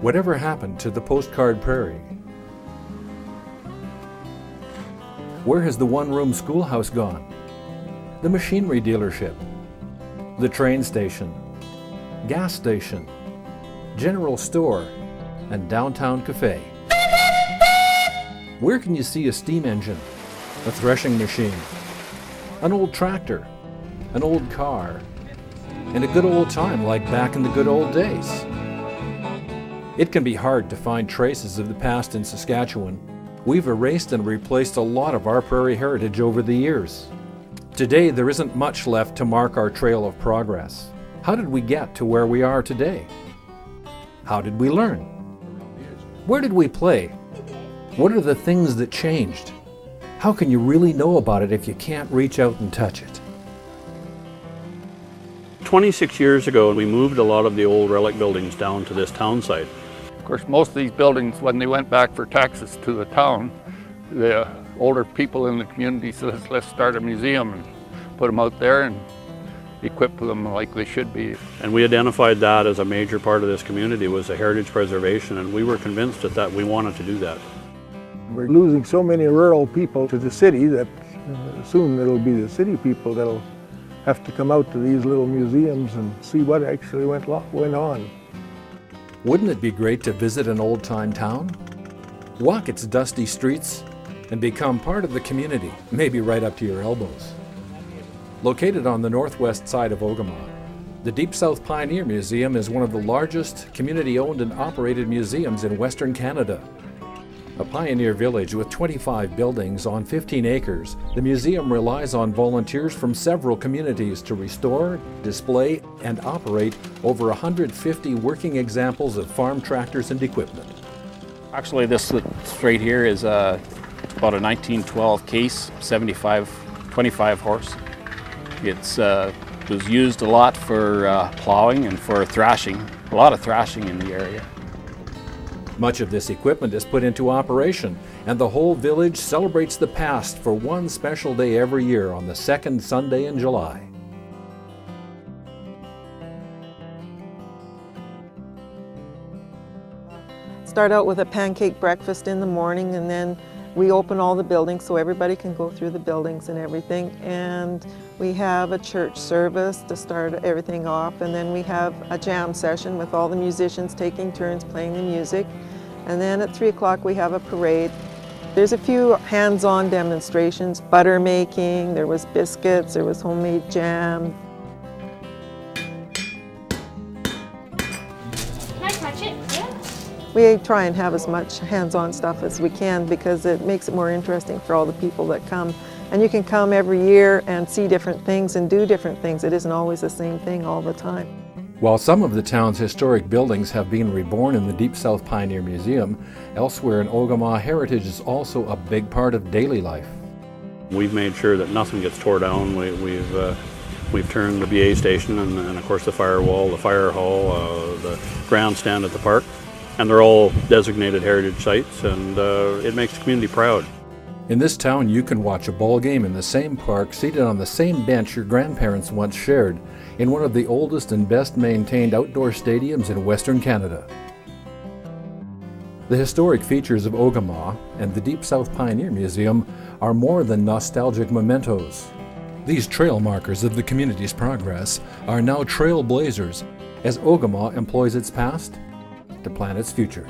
Whatever happened to the postcard prairie? Where has the one-room schoolhouse gone? The machinery dealership, the train station, gas station, general store, and downtown cafe. Where can you see a steam engine, a threshing machine, an old tractor, an old car, and a good old time like back in the good old days? It can be hard to find traces of the past in Saskatchewan. We've erased and replaced a lot of our prairie heritage over the years. Today, there isn't much left to mark our trail of progress. How did we get to where we are today? How did we learn? Where did we play? What are the things that changed? How can you really know about it if you can't reach out and touch it? 26 years ago, we moved a lot of the old relic buildings down to this town site. Of course, most of these buildings, when they went back for taxes to the town, the older people in the community said, let's start a museum and put them out there and equip them like they should be. And we identified that as a major part of this community was the heritage preservation, and we were convinced that we wanted to do that. We're losing so many rural people to the city that soon it'll be the city people that'll have to come out to these little museums and see what actually went on. Wouldn't it be great to visit an old-time town? Walk its dusty streets and become part of the community, maybe right up to your elbows. Located on the northwest side of Ogema, the Deep South Pioneer Museum is one of the largest community-owned and operated museums in Western Canada. A pioneer village with 25 buildings on 15 acres, the museum relies on volunteers from several communities to restore, display, and operate over 150 working examples of farm tractors and equipment. Actually, this straight here is about a 1912 case, 25 horse. It was used a lot for plowing and for thrashing, a lot of thrashing in the area. Much of this equipment is put into operation, and the whole village celebrates the past for one special day every year on the second Sunday in July. Start out with a pancake breakfast in the morning, and then we open all the buildings so everybody can go through the buildings and everything. And we have a church service to start everything off, and then we have a jam session with all the musicians taking turns playing the music. And then at 3 o'clock we have a parade. There's a few hands-on demonstrations, butter making, there was biscuits, there was homemade jam. Can I touch it? Yeah. We try and have as much hands-on stuff as we can because it makes it more interesting for all the people that come. And you can come every year and see different things and do different things. It isn't always the same thing all the time. While some of the town's historic buildings have been reborn in the Deep South Pioneer Museum, elsewhere in Ogema, heritage is also a big part of daily life. We've made sure that nothing gets tore down. We've turned the BA station and of course the firewall, the fire hall, the grandstand at the park, and they're all designated heritage sites, and it makes the community proud. In this town, you can watch a ball game in the same park, seated on the same bench your grandparents once shared, in one of the oldest and best maintained outdoor stadiums in Western Canada. The historic features of Ogema and the Deep South Pioneer Museum are more than nostalgic mementos. These trail markers of the community's progress are now trailblazers as Ogema employs its past to plan its future.